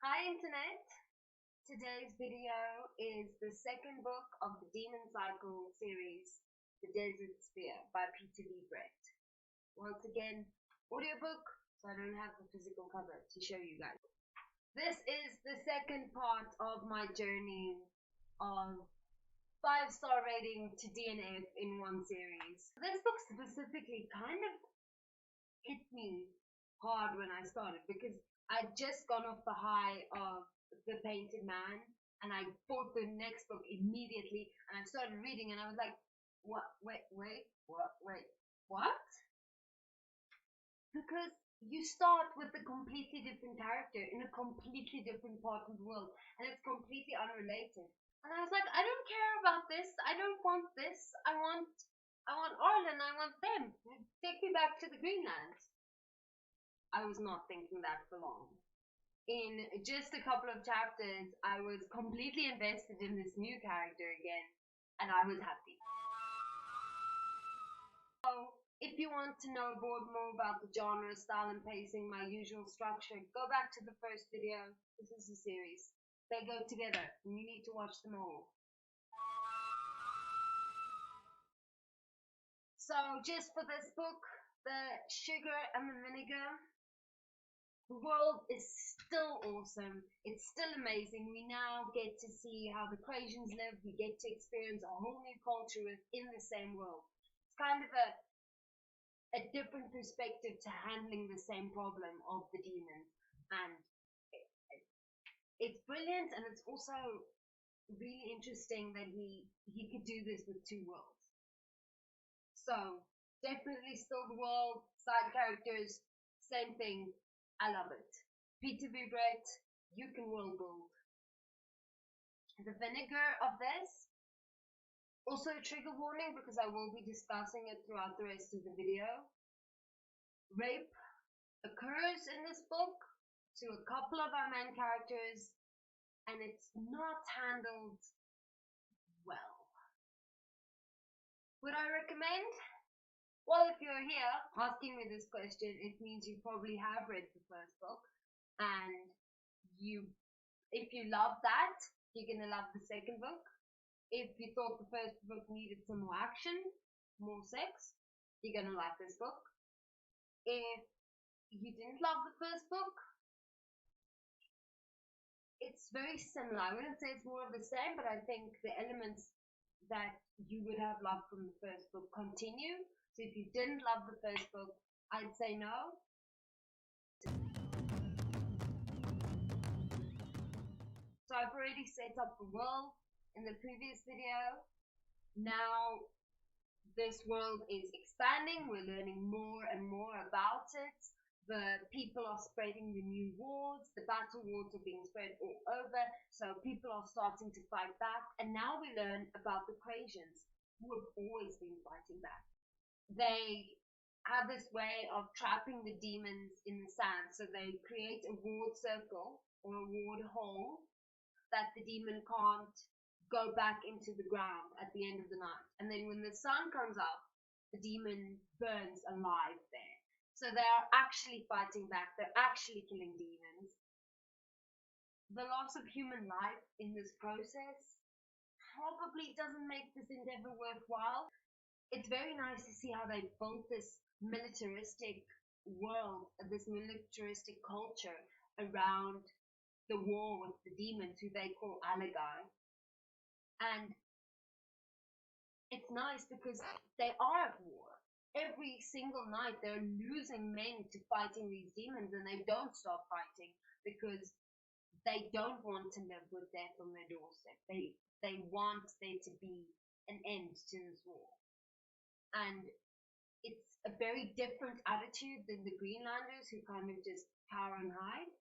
Hi Internet! Today's video is the second book of the Demon Cycle series, The Desert Sphere by Peter Brett. Once again, audiobook, so I don't have the physical cover to show you guys. This is the second part of my journey of 5-star rating to DNF in one series. This book specifically kind of hit me hard when I started because I'd just gone off the high of The Painted Man and I bought the next book immediately and I started reading and I was like, what? What? Because you start with a completely different character in a completely different part of the world and it's completely unrelated. And I was like, I don't care about this. I don't want this. I want Arlen. I want them. Take me back to the Greenland. I was not thinking that for long. In just a couple of chapters, I was completely invested in this new character again, and I was happy. So, if you want to know more about the genre, style, and pacing, my usual structure, go back to the first video. This is a series. They go together, and you need to watch them all. So, just for this book, the sugar and the vinegar. The world is still awesome. It's still amazing. We now get to see how the Crasians live. We get to experience a whole new culture within the same world. It's kind of a different perspective to handling the same problem of the demons. And it's brilliant, and it's also really interesting that he could do this with two worlds. So, definitely still the world, side characters, same thing. I love it. Peter Brett, you can world build. The vinegar of this, also a trigger warning because I will be discussing it throughout the rest of the video. Rape occurs in this book to a couple of our main characters and it's not handled well. Would I recommend? Well, if you're here asking me this question, it means you probably have read the first book, and if you love that, you're gonna love the second book. If you thought the first book needed some more action, more sex, you're gonna like this book. If you didn't love the first book, it's very similar. I wouldn't say it's more of the same, but I think the elements that you would have loved from the first book continue. So if you didn't love the first book, I'd say no. So I've already set up the world in the previous video. Now this world is expanding. We're learning more and more about it. The people are spreading the new wards. The battle wards are being spread all over. So people are starting to fight back. And now we learn about the Crasians, who have always been fighting back. They have this way of trapping the demons in the sand. So they create a ward circle or a ward hole that the demon can't go back into the ground at the end of the night. And then when the sun comes up, the demon burns alive there. So they are actually fighting back. They're actually killing demons. The loss of human life in this process probably doesn't make this endeavor worthwhile. It's very nice to see how they built this militaristic world, this militaristic culture around the war with the demons, who they call Alagai. And it's nice because they are at war. Every single night they're losing men to fighting these demons, and they don't stop fighting because they don't want to live with death on their doorstep. They want there to be an end to this war. And it's a very different attitude than the Greenlanders, who kind of just cower and hide.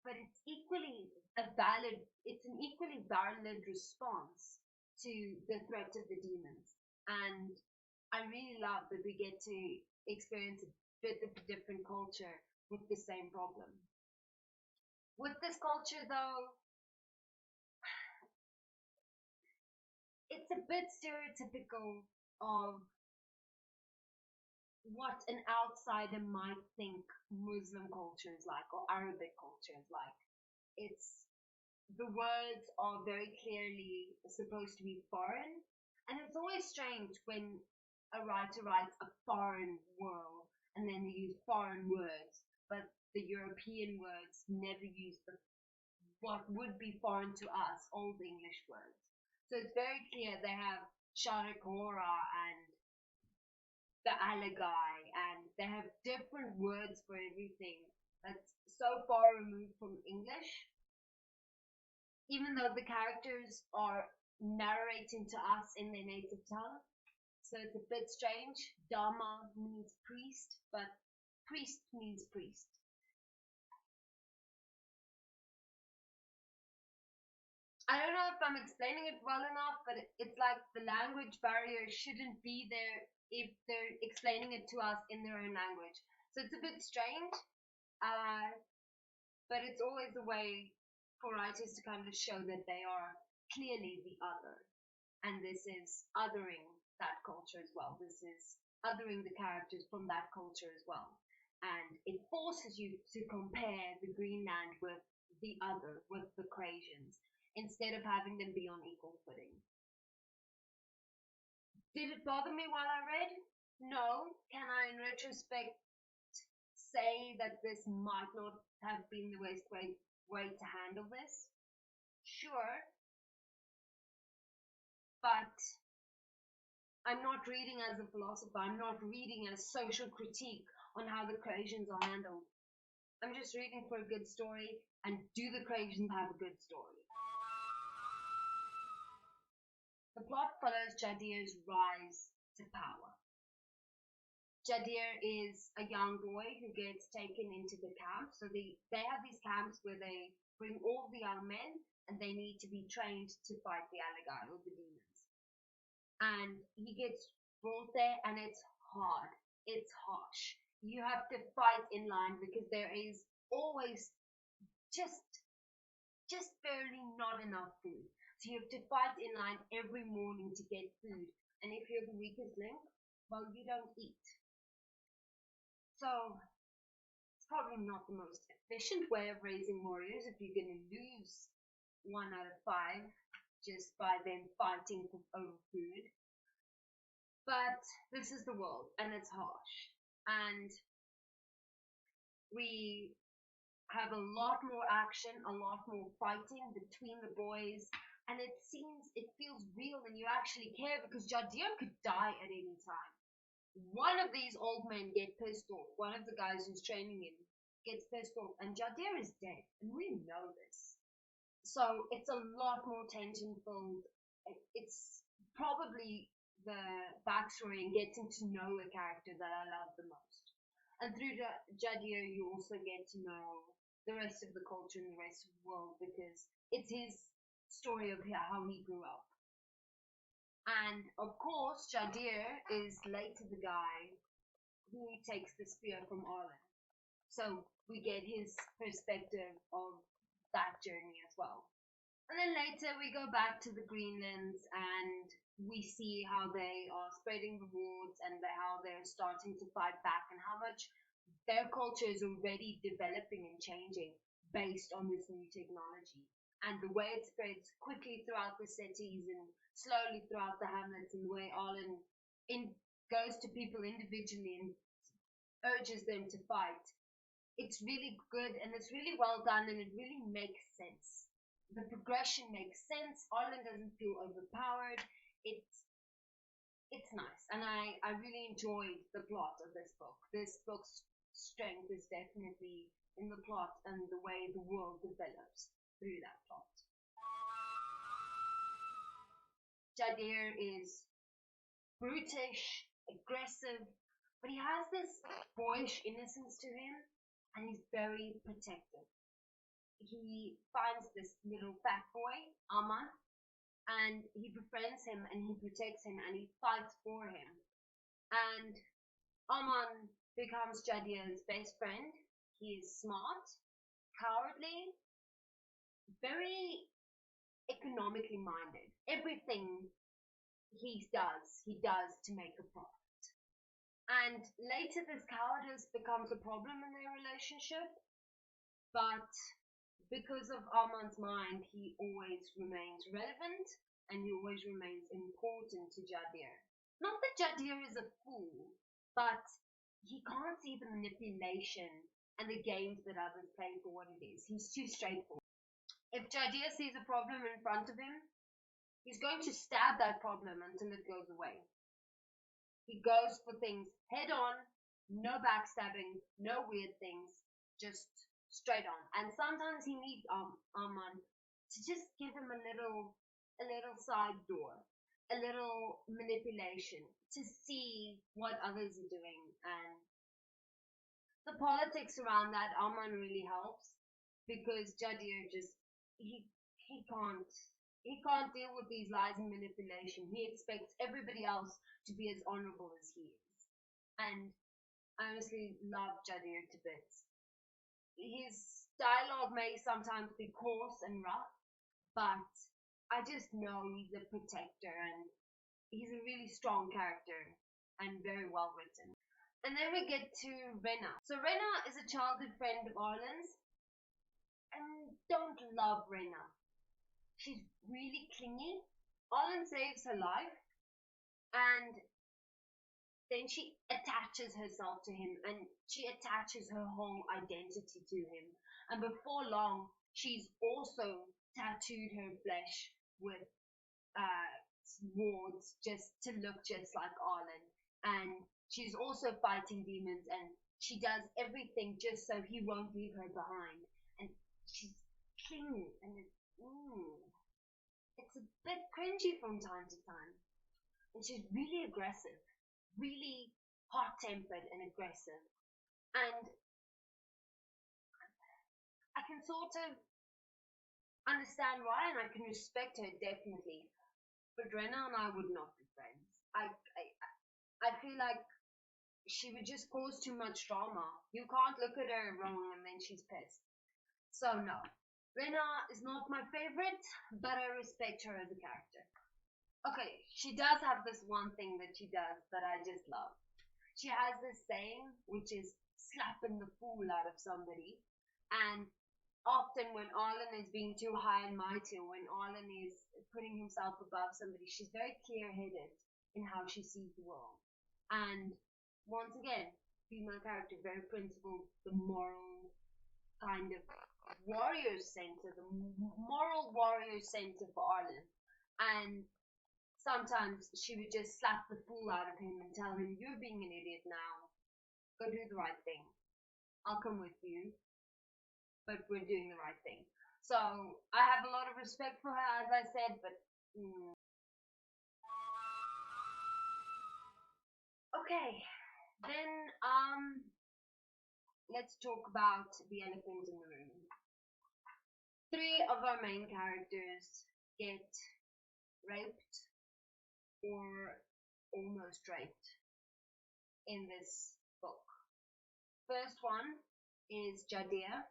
But it's an equally valid response to the threat of the demons. And I really love that we get to experience a bit of a different culture with the same problem. With this culture, though, it's a bit stereotypical of what an outsider might think Muslim culture is like or Arabic culture is like. It's the words are very clearly supposed to be foreign, and it's always strange when a writer writes a foreign world and then they use foreign words, but the European words never use what would be foreign to us, Old English words. So it's very clear they have Sharikora and the Alagai, and they have different words for everything that's so far removed from English, even though the characters are narrating to us in their native tongue. So it's a bit strange. Dharma means priest, but priest means priest. I don't know if I'm explaining it well enough, but it's like the language barrier shouldn't be there if they're explaining it to us in their own language. So it's a bit strange, uh, but it's always a way for writers to kind of show that they are clearly the other. And this is othering that culture as well. This is othering the characters from that culture as well. And it forces you to compare the Greenland with the other, with the Caucasians, instead of having them be on equal footing. Did it bother me while I read? No. Can I, in retrospect, say that this might not have been the best way to handle this? Sure, but I'm not reading as a philosopher. I'm not reading as social critique on how the Caucasians are handled. I'm just reading for a good story, and do the Caucasians have a good story? The plot follows Jadir's rise to power. Jadir is a young boy who gets taken into the camp. So they have these camps where they bring all the young men and they need to be trained to fight the Alagai or the demons. And he gets brought there and it's hard. It's harsh. You have to fight in line because there is always just barely not enough food. So you have to fight in line every morning to get food. And if you're the weakest link, well, you don't eat. So it's probably not the most efficient way of raising warriors if you're going to lose 1 out of 5 just by them fighting over food. But this is the world, and it's harsh. And we have a lot more action, a lot more fighting between the boys, and it feels real, and you actually care because Jadir could die at any time. One of these old men get pissed off. One of the guys who's training him gets pissed off, and Jadir is dead, and we know this. So it's a lot more tension filled. It's probably the backstory and getting to know a character that I love the most. And through Jadir, you also get to know the rest of the culture and the rest of the world because it's his story of how he grew up. And of course, Jadir is later the guy who takes the spear from Arlen. So we get his perspective of that journey as well. And then later we go back to the Greenlands and we see how they are spreading rewards and how they're starting to fight back and how much their culture is already developing and changing based on this new technology. And the way it spreads quickly throughout the cities and slowly throughout the hamlets, and the way Arlen goes to people individually and urges them to fight. It's really good and it's really well done and it really makes sense. The progression makes sense. Arlen doesn't feel overpowered. It's nice, and I really enjoyed the plot of this book. This book's strength is definitely in the plot and the way the world develops through that plot. Jadir is brutish, aggressive, but he has this boyish innocence to him, and he's very protective. He finds this little fat boy, Aman, and he befriends him and he protects him and he fights for him. And Aman becomes Jadir's best friend. He is smart, cowardly, very economically minded. Everything he does to make a profit. And later, this cowardice becomes a problem in their relationship, but because of Armand's mind, he always remains relevant and he always remains important to Jadir. Not that Jadir is a fool, but he can't see the manipulation and the games that others play for what it is. He's too straightforward. If Jadir sees a problem in front of him, he's going to stab that problem until it goes away. He goes for things head on, no backstabbing, no weird things, just straight on. And sometimes he needs Armand to just give him a little side door, a little manipulation to see what others are doing. And the politics around that, Armand really helps because Jadir just he can't deal with these lies and manipulation. He expects everybody else to be as honorable as he is. And I honestly love Jadir to bits. His dialogue may sometimes be coarse and rough, but I just know he's a protector and he's a really strong character and very well written. And then we get to Rena. So Rena is a childhood friend of Arlen's, and don't love Rena. She's really clingy. Arlen saves her life, and then she attaches herself to him and she attaches her whole identity to him. And before long, she's also tattooed her flesh with wards just to look just like Arlen. And she's also fighting demons and she does everything just so he won't leave her behind. And she's clingy and it's a bit cringy from time to time. And she's really aggressive, really hot-tempered and aggressive. And I can sort of understand why, and I can respect her definitely. But Rena and I would not be friends. I feel like she would just cause too much drama. You can't look at her wrong and then she's pissed. So no, Rena is not my favorite, but I respect her as a character. Okay, she does have this one thing that she does that I just love. She has this saying, which is slapping the fool out of somebody. And often when Arlen is being too high and mighty, or when Arlen is putting himself above somebody, she's very clear-headed in how she sees the world. And once again, female character, very principled, the moral kind of warrior center, the moral warrior center for Arlen. And sometimes she would just slap the fool out of him and tell him, "You're being an idiot now. Go do the right thing. I'll come with you, but we're doing the right thing." So I have a lot of respect for her, as I said, but okay. Then let's talk about the elephant in the room. Three of our main characters get raped or almost raped in this book. First one is Jadir.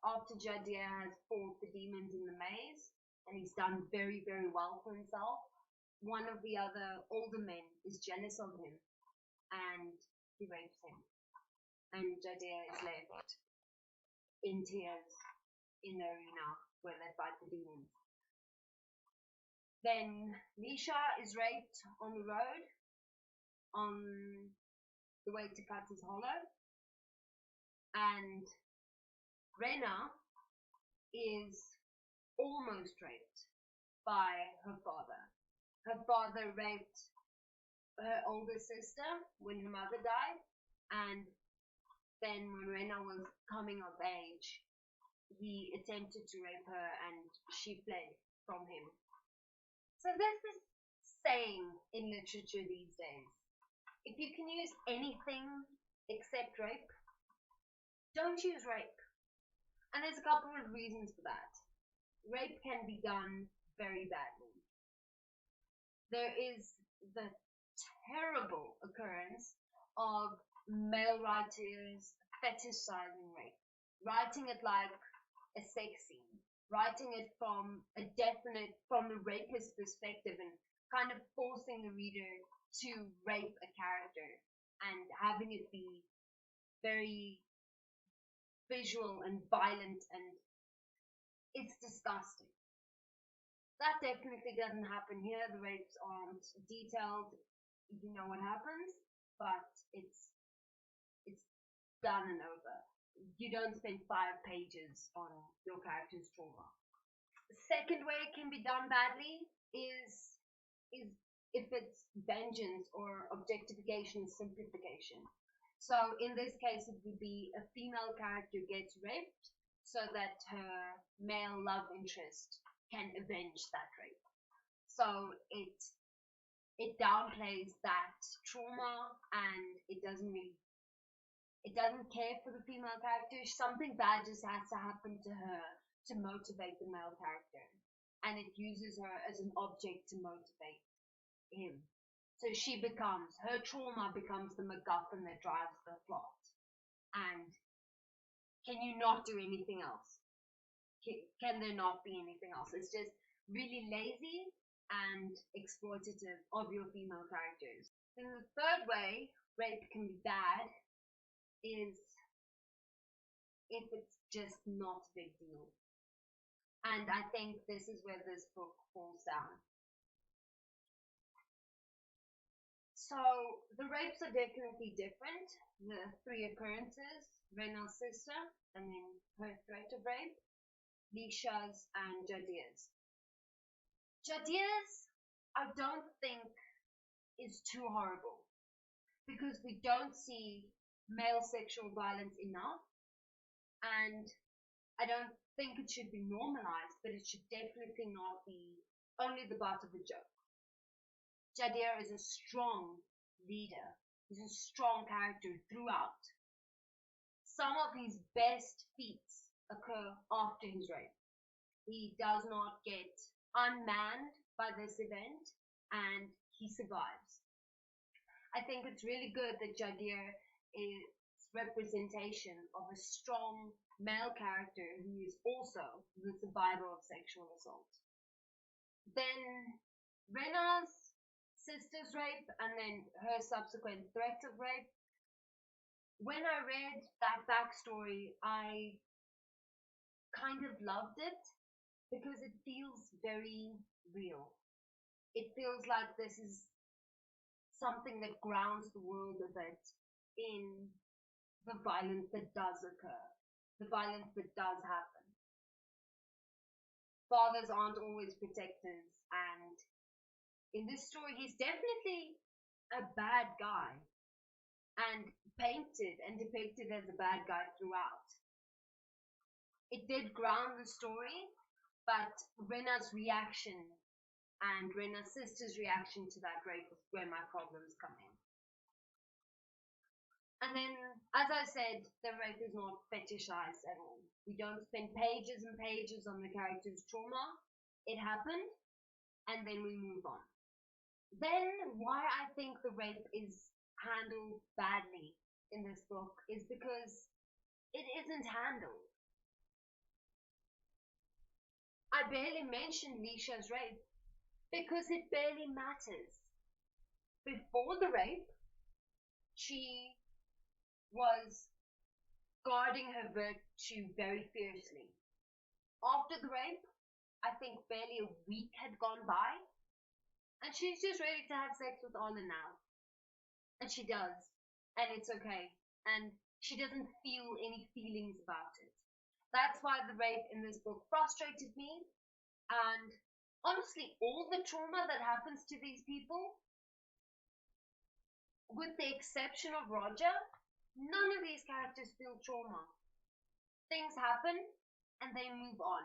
After Jadir has fought the demons in the maze and he's done very, very well for himself, one of the other older men is jealous of him and he rapes him. And Jadir is left in tears in the arena where they fight the demons. Then Nisha is raped on the road on the way to Cutter's Hollow. And Rena is almost raped by her father. Her father raped her older sister when her mother died, and then when Rena was coming of age, he attempted to rape her and she fled from him. So there's this saying in literature these days: if you can use anything except rape, don't use rape. And there's a couple of reasons for that. Rape can be done very badly. There is the terrible occurrence of male writers fetishizing rape, writing it like a sex scene, writing it from the rapist's perspective and kind of forcing the reader to rape a character and having it be very visual and violent, and it's disgusting. That definitely doesn't happen here. The rapes aren't detailed. You know what happens, but it's done and over. You don't spend 5 pages on your character's trauma. The second way it can be done badly is if it's vengeance or objectification, simplification. So in this case, it would be a female character gets raped so that her male love interest can avenge that rape. So it downplays that trauma, and it doesn't care for the female character. Something bad just has to happen to her to motivate the male character, and it uses her as an object to motivate him. So her trauma becomes the MacGuffin that drives the plot. And can you not do anything else? Can there not be anything else? It's just really lazy and exploitative of your female characters. Then the third way rape can be bad is if it's just not a big deal. And I think this is where this book falls down. So the rapes are definitely different. The 3 occurrences: Rena's sister, and then her threat of rape, Lisha's, and Jadir's. Jadir's, I don't think is too horrible because we don't see male sexual violence enough, and I don't think it should be normalized, but it should definitely not be only the butt of a joke. Jadir is a strong leader. He's a strong character throughout. Some of his best feats occur after his rape. He does not get unmanned by this event, and he survives. I think it's really good that Jadir is representation of a strong male character who is also the survivor of sexual assault. Then Rena's sister's rape, and then her subsequent threat of rape. When I read that backstory, I kind of loved it because it feels very real. It feels like this is something that grounds the world a bit in the violence that does occur, the violence that does happen. Fathers aren't always protectors, and in this story, he's definitely a bad guy and painted and depicted as a bad guy throughout. It did ground the story, but Rena's reaction and Rena's sister's reaction to that rape is where my problems come in. And then, as I said, the rape is not fetishized at all. We don't spend pages and pages on the character's trauma. It happened, and then we move on. Then, why I think the rape is handled badly in this book is because it isn't handled. I barely mentioned Lisha's rape because it barely matters. Before the rape, she was guarding her virtue very fiercely. After the rape, I think barely a week had gone by, and she's just ready to have sex with Anna now. And she does. And it's okay. And she doesn't feel any feelings about it. That's why the rape in this book frustrated me. And honestly, all the trauma that happens to these people, with the exception of Roger, none of these characters feel trauma. Things happen and they move on.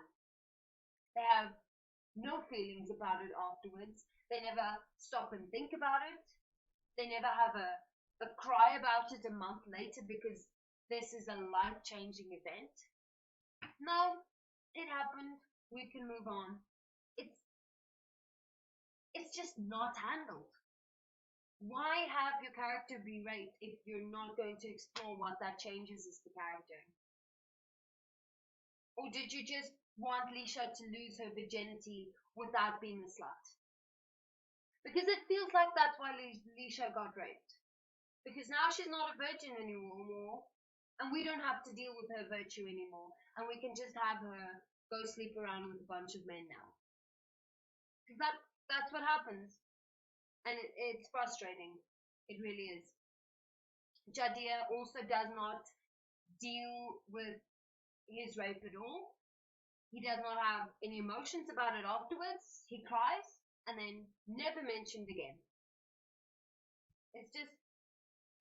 They have no feelings about it afterwards. They never stop and think about it. They never have a cry about it a month later because this is a life-changing event. No, it happened. We can move on. It's just not handled. Why have your character be raped if you're not going to explore what that changes as the character? Or did you just want Lisha to lose her virginity without being a slut? Because it feels like that's why Leisha got raped. Because now she's not a virgin anymore, and we don't have to deal with her virtue anymore, and we can just have her go sleep around with a bunch of men now. Because that's what happens, and it's frustrating. It really is. Jadia also does not deal with his rape at all. He does not have any emotions about it afterwards. He cries and then never mentioned again. It's just,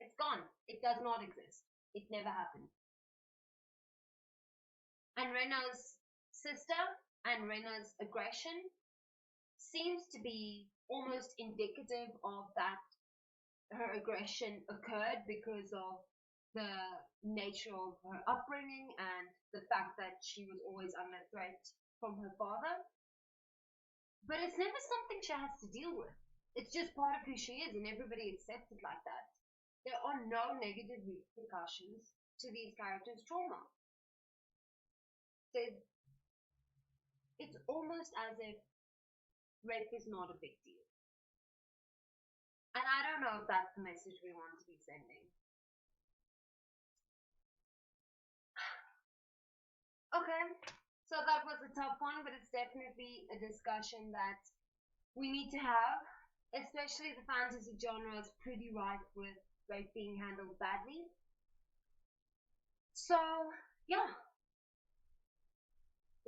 it's gone. It does not exist. It never happened. And Rena's sister and Rena's aggression seems to be almost indicative of that her aggression occurred because of the nature of her upbringing and the fact that she was always under threat from her father. But it's never something she has to deal with. It's just part of who she is, and everybody accepts it like that. There are no negative repercussions to these characters' trauma. It's almost as if rape is not a big deal. And I don't know if that's the message we want to be sending. Okay, so that was a tough one, but it's definitely a discussion that we need to have, especially the fantasy genre is pretty rife with rape being handled badly. So, yeah.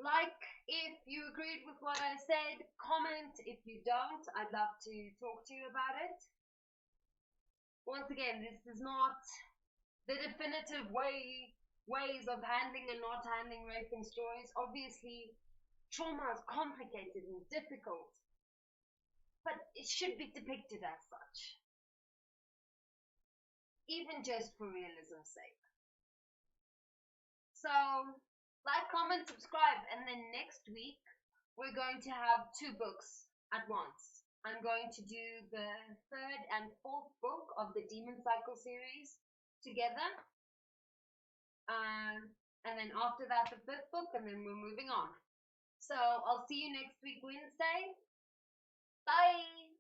Like if you agreed with what I said, comment if you don't. I'd love to talk to you about it. Once again, this is not the definitive ways of handling and not handling rape in stories. Obviously, trauma is complicated and difficult, but it should be depicted as such, even just for realism's sake. So, like, comment, subscribe, and then next week we're going to have 2 books at once. I'm going to do the 3rd and 4th book of the Demon Cycle series together. And then after that, the 5th book, and then we're moving on. So I'll see you next week, Wednesday. Bye!